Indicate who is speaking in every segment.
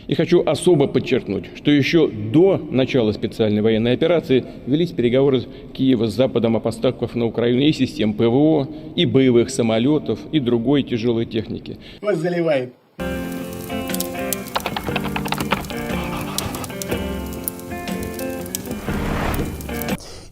Speaker 1: И хочу особо подчеркнуть, что еще до начала специальной военной операции велись переговоры Киева с Западом о поставках на Украину и систем ПВО, и боевых самолетов, и другой тяжелой техники.
Speaker 2: Вас заливает.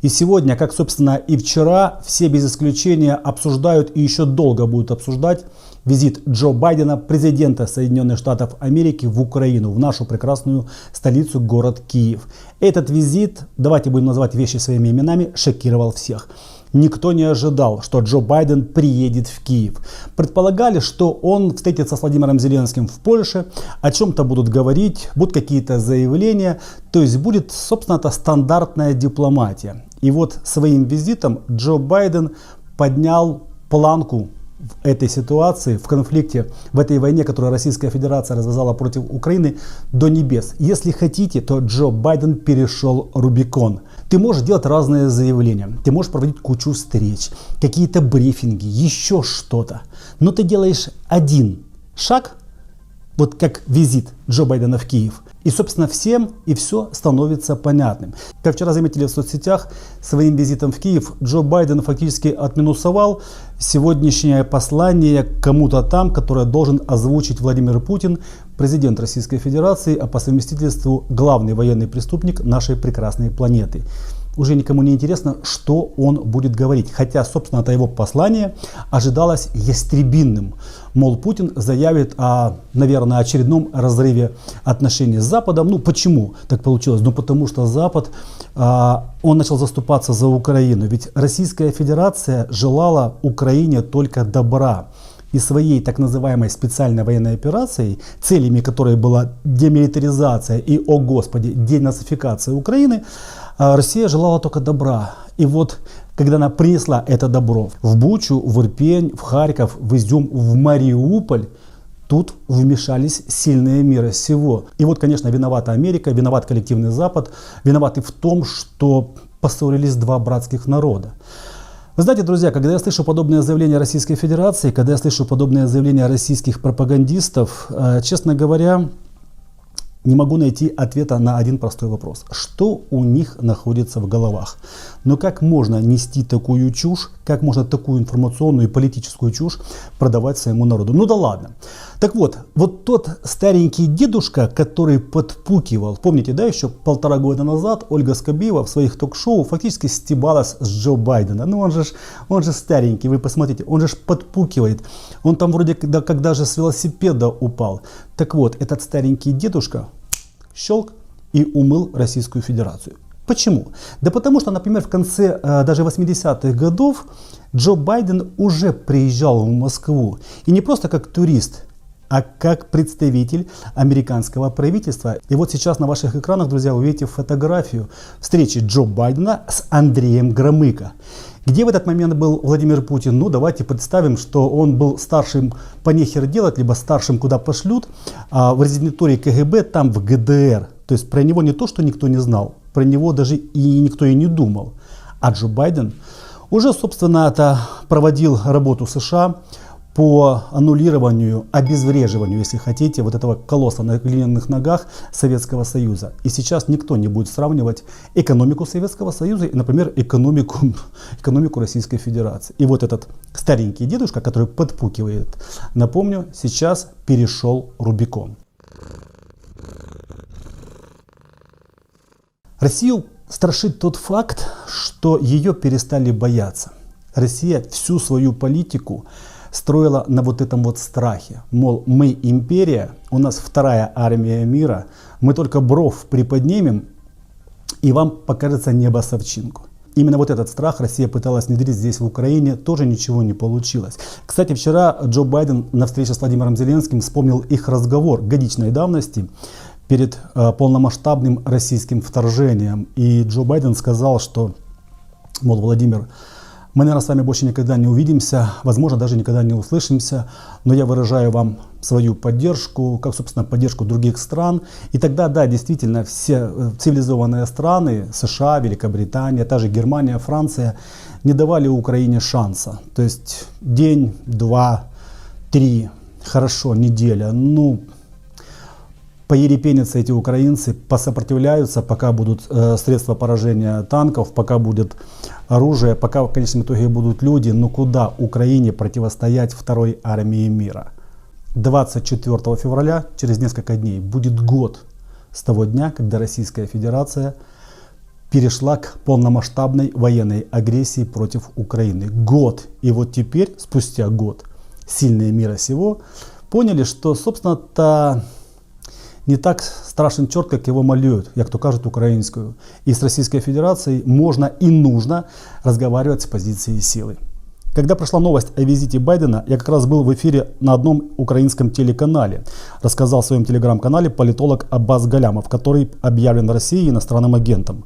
Speaker 3: И сегодня, как, собственно, и вчера, все без исключения обсуждают и еще долго будут обсуждать визит Джо Байдена, президента Соединенных Штатов Америки, в Украину, в нашу прекрасную столицу, город Киев. Этот визит, давайте будем называть вещи своими именами, шокировал всех. Никто не ожидал, что Джо Байден приедет в Киев. Предполагали, что он встретится с Владимиром Зеленским в Польше, о чем-то будут говорить, будут какие-то заявления. То есть будет, собственно, это стандартная дипломатия. И вот своим визитом Джо Байден поднял планку в этой ситуации, в конфликте, в этой войне, которую Российская Федерация развязала против Украины, до небес. Если хотите, то Джо Байден перешел Рубикон. Ты можешь делать разные заявления, ты можешь проводить кучу встреч, какие-то брифинги, еще что-то. Но ты делаешь один шаг, вот как визит Джо Байдена в Киев, и, собственно, всем и все становится понятным. Как вчера заметили в соцсетях, своим визитом в Киев Джо Байден фактически отминусовал сегодняшнее послание кому-то там, которое должен озвучить Владимир Путин, президент Российской Федерации, а по совместительству главный военный преступник нашей прекрасной планеты. Уже никому не интересно, что он будет говорить. Хотя, собственно, это его послание ожидалось ястребинным. Мол, Путин заявит о, наверное, очередном разрыве отношений с Западом. Ну, почему так получилось? Ну, потому что Запад, он начал заступаться за Украину. Ведь Российская Федерация желала Украине только добра. И своей так называемой специальной военной операцией, целями которой была демилитаризация и, о господи, денацификация Украины, Россия желала только добра. И вот, когда она принесла это добро в Бучу, в Ирпень, в Харьков, в Изюм, в Мариуполь, тут вмешались сильные мира сего. И вот, конечно, виновата Америка, виноват коллективный Запад, виноваты в том, что поссорились два братских народа. Вы знаете, друзья, когда я слышу подобные заявления Российской Федерации, когда я слышу подобные заявления российских пропагандистов, честно говоря, не могу найти ответа на один простой вопрос. Что у них находится в головах? Но как можно нести такую чушь, как можно такую информационную и политическую чушь продавать своему народу? Ну да ладно. Так вот, вот тот старенький дедушка, который подпукивал, помните, да, еще 1,5 года назад Ольга Скобеева в своих ток-шоу фактически стебалась с Джо Байдена. Ну он же старенький, вы посмотрите, он же подпукивает. Он там вроде когда же с велосипеда упал. Так вот, этот старенький дедушка щелк и умыл Российскую Федерацию. Почему? Да потому что, например, в конце даже 80-х годов Джо Байден уже приезжал в Москву. И не просто как турист, а как представитель американского правительства. И вот сейчас на ваших экранах, друзья, вы видите фотографию встречи Джо Байдена с Андреем Громыко. Где в этот момент был Владимир Путин? Ну, давайте представим, что он был старшим по нехер делать, либо старшим куда пошлют, в резидентуре КГБ, там в ГДР. То есть про него не то, что никто не знал, про него даже и никто и не думал. А Джо Байден уже, собственно, это проводил работу США по аннулированию, обезвреживанию, если хотите, вот этого колосса на глиняных ногах Советского Союза. И сейчас никто не будет сравнивать экономику Советского Союза и, например, экономику Российской Федерации. И вот этот старенький дедушка, который подпукивает, напомню, сейчас перешел Рубикон. Россию страшит тот факт, что ее перестали бояться. Россия всю свою политику строила на вот этом вот страхе. Мол, мы империя, у нас вторая армия мира, мы только бровь приподнимем, и вам покажется небо с овчинку. Именно вот этот страх Россия пыталась внедрить здесь, в Украине, тоже ничего не получилось. Кстати, вчера Джо Байден на встрече с Владимиром Зеленским вспомнил их разговор годичной давности перед полномасштабным российским вторжением. И Джо Байден сказал, что, мол, Владимир, мы, наверное, с вами больше никогда не увидимся, возможно, даже никогда не услышимся, но я выражаю вам свою поддержку, как, собственно, поддержку других стран. И тогда, да, действительно, все цивилизованные страны, США, Великобритания, та же Германия, Франция, не давали Украине шанса. То есть день, два, три, хорошо, неделя, ну, поерепенятся эти украинцы, посопротивляются, пока будут средства поражения танков, пока будет оружие, пока в конечном итоге будут люди. Но куда Украине противостоять второй армии мира? 24 февраля, через несколько дней, будет год с того дня, когда Российская Федерация перешла к полномасштабной военной агрессии против Украины. Год. И вот теперь, спустя год, сильные мира сего поняли, что, собственно-то, не так страшен черт, как его малюют, як то кажут украинскую. И с Российской Федерацией можно и нужно разговаривать с позиции силы. Когда пришла новость о визите Байдена, я как раз был в эфире на одном украинском телеканале. Рассказал в своем телеграм-канале политолог Аббас Галямов, который объявлен в России иностранным агентом.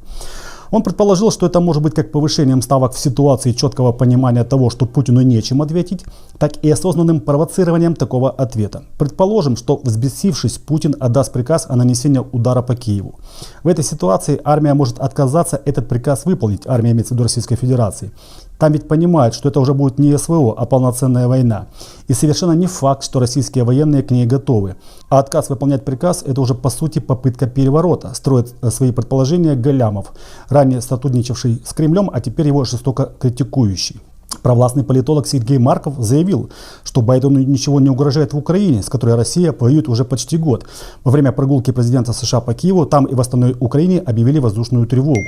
Speaker 3: Он предположил, что это может быть как повышением ставок в ситуации четкого понимания того, что Путину нечем ответить, так и осознанным провоцированием такого ответа. Предположим, что, взбесившись, Путин отдаст приказ о нанесении удара по Киеву. В этой ситуации армия может отказаться этот приказ выполнить, армия имеется в виду Российской Федерации. Там ведь понимают, что это уже будет не СВО, а полноценная война. И совершенно не факт, что российские военные к ней готовы. А отказ выполнять приказ – это уже по сути попытка переворота, строит свои предположения Галямов, ранее сотрудничавший с Кремлем, а теперь его жестоко критикующий. Провластный политолог Сергей Марков заявил, что Байдену ничего не угрожает в Украине, с которой Россия воюет уже почти год. Во время прогулки президента США по Киеву, там и в остальной Украине объявили воздушную тревогу.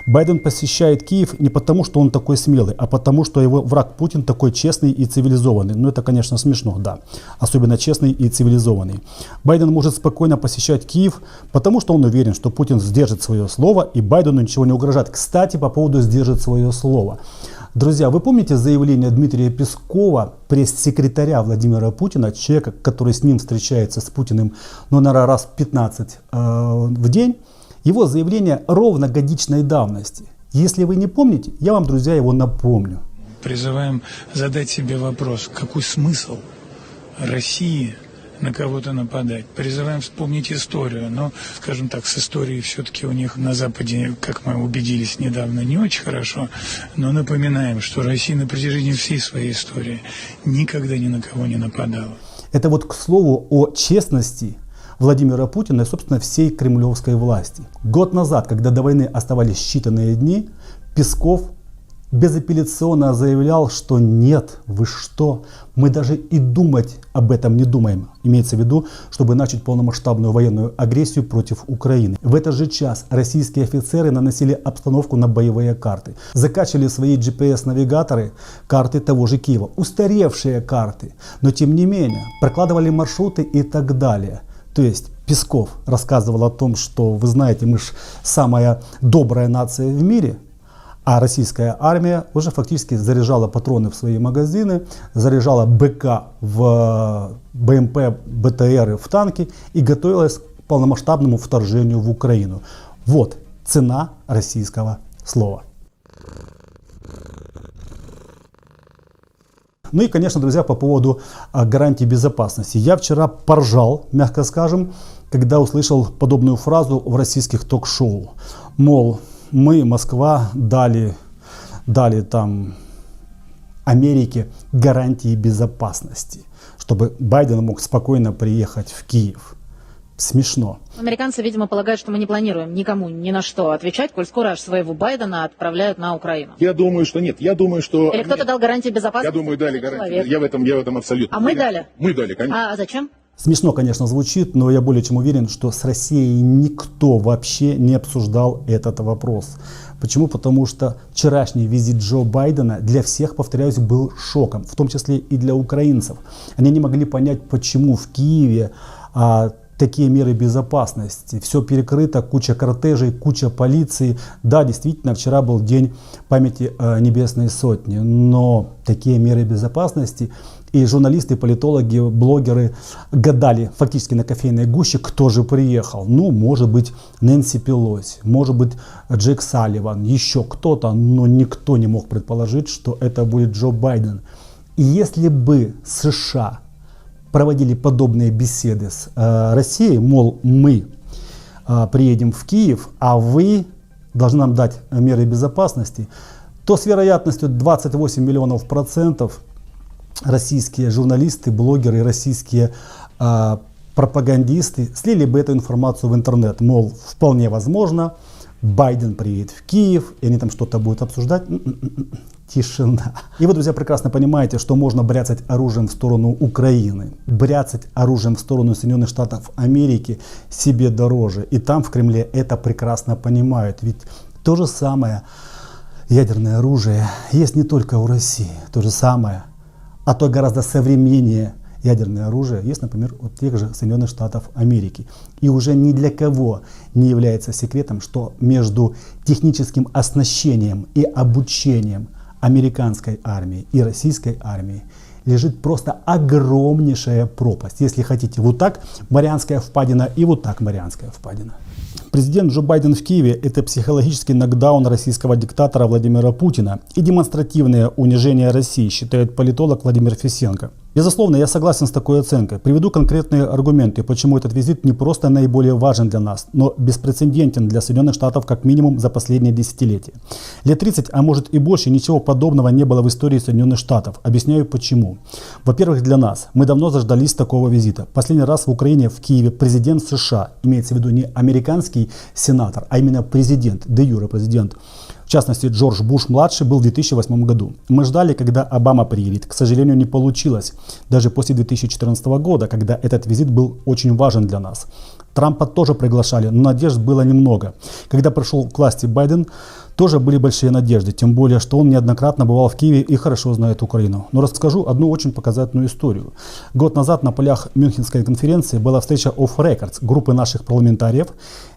Speaker 3: Байден посещает Киев не потому, что он такой смелый, а потому, что его враг Путин такой честный и цивилизованный. Ну это, конечно, смешно, да. Особенно честный и цивилизованный. Байден может спокойно посещать Киев, потому что он уверен, что Путин сдержит свое слово и Байдену ничего не угрожает. Кстати, по поводу «сдержит свое слово». Друзья, вы помните заявление Дмитрия Пескова, пресс-секретаря Владимира Путина, человека, который с ним встречается, с Путиным, ну, наверное, раз 15 в день? Его заявление ровно годичной давности. Если вы не помните, я вам, друзья, его напомню.
Speaker 2: Призываем задать себе вопрос, какой смысл России на кого-то нападать. Призываем вспомнить историю, но, скажем так, с историей все-таки у них на Западе, как мы убедились недавно, не очень хорошо, но напоминаем, что Россия на протяжении всей своей истории никогда ни на кого не нападала.
Speaker 3: Это вот к слову о честности Владимира Путина и, собственно, всей кремлевской власти. Год назад, когда до войны оставались считанные дни, Песков безапелляционно заявлял, что нет, вы что, мы даже и думать об этом не думаем. Имеется в виду, чтобы начать полномасштабную военную агрессию против Украины. В этот же час российские офицеры наносили обстановку на боевые карты. Закачивали в свои GPS-навигаторы карты того же Киева. Устаревшие карты, но тем не менее прокладывали маршруты и так далее. То есть Песков рассказывал о том, что, вы знаете, мы же самая добрая нация в мире. А российская армия уже фактически заряжала патроны в свои магазины, заряжала БК в БМП, БТРы в танки и готовилась к полномасштабному вторжению в Украину. Вот цена российского слова. Ну и, конечно, друзья, по поводу гарантий безопасности. Я вчера поржал, мягко скажем, когда услышал подобную фразу в российских ток-шоу. Мол, мы, Москва, дали там Америке гарантии безопасности, чтобы Байден мог спокойно приехать в Киев. Смешно.
Speaker 4: Американцы, видимо, полагают, что мы не планируем никому ни на что отвечать, коль скоро аж своего Байдена отправляют на Украину.
Speaker 5: Я думаю, что нет. Я думаю, что...
Speaker 4: Или кто-то дал гарантии безопасности?
Speaker 5: Я думаю, дали гарантии. Я в этом абсолютно.
Speaker 4: А мы дали?
Speaker 5: Мы дали, конечно.
Speaker 4: А зачем?
Speaker 3: Смешно, конечно, звучит, но я более чем уверен, что с Россией никто вообще не обсуждал этот вопрос. Почему? Потому что вчерашний визит Джо Байдена для всех, повторяюсь, был шоком, в том числе и для украинцев. Они не могли понять, почему в Киеве такие меры безопасности. Все перекрыто, куча кортежей, куча полиции. Да, действительно, вчера был день памяти Небесной Сотни, но такие меры безопасности, и журналисты, политологи, блогеры гадали фактически на кофейной гуще, кто же приехал. Ну, может быть, Нэнси Пелоси, может быть, Джек Салливан, еще кто-то, но никто не мог предположить, что это будет Джо Байден. И если бы США проводили подобные беседы с Россией, мол, мы приедем в Киев, а вы должны нам дать меры безопасности, то с вероятностью 28 миллионов процентов российские журналисты, блогеры, российские пропагандисты слили бы эту информацию в интернет, мол, вполне возможно, Байден приедет в Киев, и они там что-то будут обсуждать. Тишина. И вы, друзья, прекрасно понимаете, что можно бряцать оружием в сторону Украины, бряцать оружием в сторону Соединенных Штатов Америки себе дороже. И там в Кремле это прекрасно понимают. Ведь то же самое ядерное оружие есть не только у России. То же самое, а то гораздо современнее ядерное оружие есть, например, у тех же Соединенных Штатов Америки. И уже ни для кого не является секретом, что между техническим оснащением и обучением американской армии и российской армии лежит просто огромнейшая пропасть. Если хотите, вот так Марианская впадина и вот так Марианская впадина. Президент Джо Байден в Киеве – это психологический нокдаун российского диктатора Владимира Путина и демонстративное унижение России, считает политолог Владимир Фисенко. Безусловно, я согласен с такой оценкой. Приведу конкретные аргументы, почему этот визит не просто наиболее важен для нас, но беспрецедентен для Соединенных Штатов как минимум за последние десятилетия. Лет 30, а может и больше, ничего подобного не было в истории Соединенных Штатов. Объясняю почему. Во-первых, для нас. Мы давно заждались такого визита. Последний раз в Украине, в Киеве, президент США, имеется в виду не американский сенатор, а именно президент, де юре президент, в частности Джордж Буш-младший, был в 2008 году. Мы ждали, когда Обама приедет. К сожалению, не получилось. Даже после 2014 года, когда этот визит был очень важен для нас. Трампа тоже приглашали, но надежд было немного. Когда пришел к власти Байден, тоже были большие надежды, тем более, что он неоднократно бывал в Киеве и хорошо знает Украину. Но расскажу одну очень показательную историю. Год назад на полях Мюнхенской конференции была встреча Off Records, группы наших парламентариев,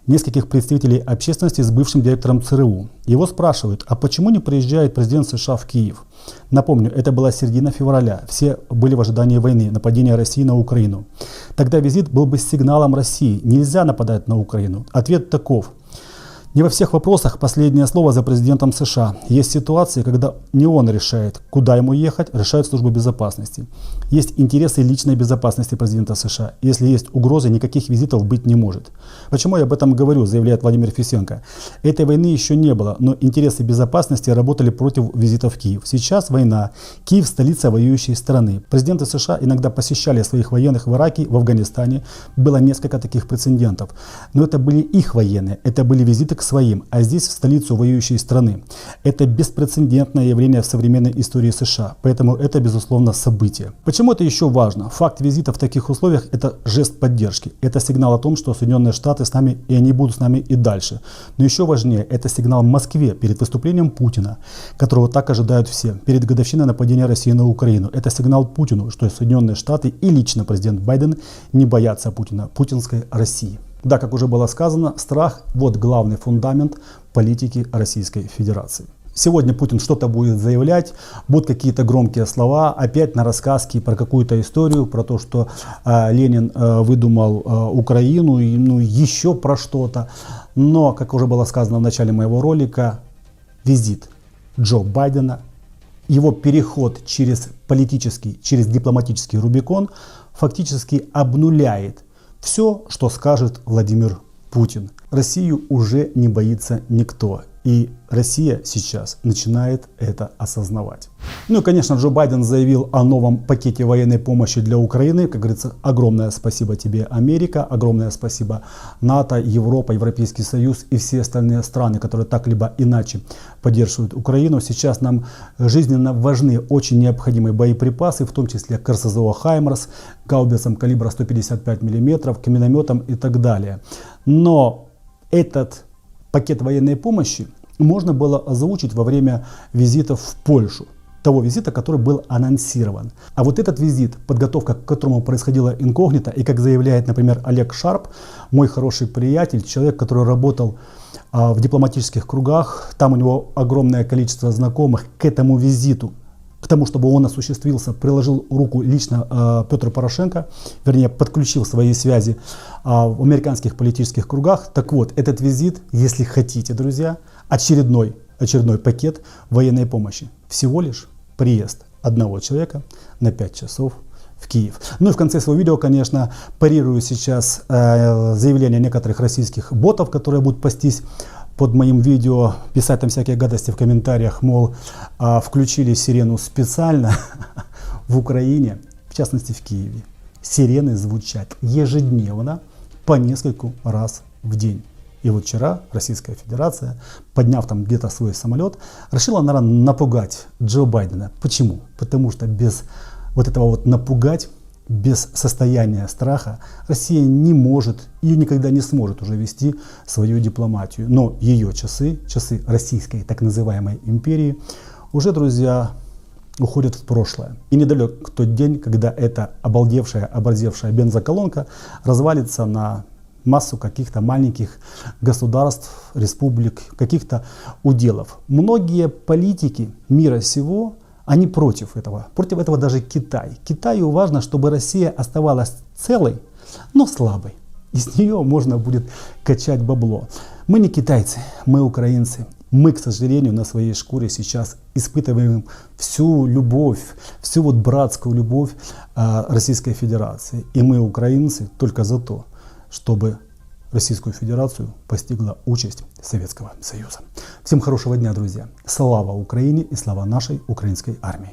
Speaker 3: нескольких представителей общественности с бывшим директором ЦРУ. Его спрашивают, а почему не приезжает президент США в Киев? Напомню, это была середина февраля, все были в ожидании войны, нападения России на Украину. Тогда визит был бы сигналом России, нельзя нападать на Украину. Ответ таков. Не во всех вопросах последнее слово за президентом США. Есть ситуации, когда не он решает, куда ему ехать, решает служба безопасности. Есть интересы личной безопасности президента США. Если есть угрозы, никаких визитов быть не может. Почему я об этом говорю, заявляет Владимир Фисенко. Этой войны еще не было, но интересы безопасности работали против визита в Киев. Сейчас война. Киев – столица воюющей страны. Президенты США иногда посещали своих военных в Ираке, в Афганистане. Было несколько таких прецедентов. Но это были их военные, это были визиты к своим, а здесь в столицу воюющей страны. Это беспрецедентное явление в современной истории США, поэтому это безусловно событие. Почему это еще важно? Факт визита в таких условиях – это жест поддержки, это сигнал о том, что Соединенные Штаты с нами и они будут с нами и дальше. Но еще важнее, это сигнал Москве перед выступлением Путина, которого так ожидают все, перед годовщиной нападения России на Украину. Это сигнал Путину, что Соединенные Штаты и лично президент Байден не боятся Путина, путинской России. Да, как уже было сказано, страх – вот главный фундамент политики Российской Федерации. Сегодня Путин что-то будет заявлять, будут какие-то громкие слова, опять на рассказки про какую-то историю, про то, что Ленин выдумал Украину, и еще про что-то. Но, как уже было сказано в начале моего ролика, визит Джо Байдена, его переход через политический, через дипломатический Рубикон фактически обнуляет все, что скажет Владимир Путин. Россию уже не боится никто. И Россия сейчас начинает это осознавать. Ну и, конечно, Джо Байден заявил о новом пакете военной помощи для Украины. Как говорится, огромное спасибо тебе, Америка, огромное спасибо НАТО, Европа, Европейский Союз и все остальные страны, которые так либо иначе поддерживают Украину. Сейчас нам жизненно важны очень необходимые боеприпасы, в том числе к РСЗО «Хаймарс», гаубицам калибра 155 мм, к минометам и так далее. Но этот пакет военной помощи можно было озвучить во время визита в Польшу, того визита, который был анонсирован. А вот этот визит, подготовка к которому происходила инкогнито, и как заявляет, например, Олег Шарп, мой хороший приятель, человек, который работал в дипломатических кругах, там у него огромное количество знакомых, к этому визиту, к тому, чтобы он осуществился, приложил руку лично Петр Порошенко, вернее, подключил свои связи в американских политических кругах. Так вот, этот визит, если хотите, друзья, очередной пакет военной помощи. Всего лишь приезд одного человека на 5 часов в Киев. Ну и в конце своего видео, конечно, парирую сейчас заявления некоторых российских ботов, которые будут пастись под моим видео, писать там всякие гадости в комментариях, мол, включили сирену специально в Украине, в частности в Киеве. сирены звучат ежедневно по нескольку раз в день. И вот вчера Российская Федерация, подняв там где-то свой самолет, решила, наверное, напугать Джо Байдена. Почему? Потому что без вот этого вот напугать, без состояния страха Россия не может и никогда не сможет уже вести свою дипломатию. Но ее часы российской так называемой империи уже, друзья, уходят в прошлое. И недалек тот день, когда эта оборзевшая бензоколонка развалится на массу каких-то маленьких государств, республик, каких-то уделов. Многие политики мира сего, они против этого. Против этого даже Китай. Китаю важно, чтобы Россия оставалась целой, но слабой. И с нее можно будет качать бабло. Мы не китайцы, мы украинцы. Мы, к сожалению, на своей шкуре сейчас испытываем всю любовь, всю вот братскую любовь Российской Федерации. И мы, украинцы, только за то, чтобы Российскую Федерацию постигла участь Советского Союза. Всем хорошего дня, друзья. Слава Украине и слава нашей украинской армии.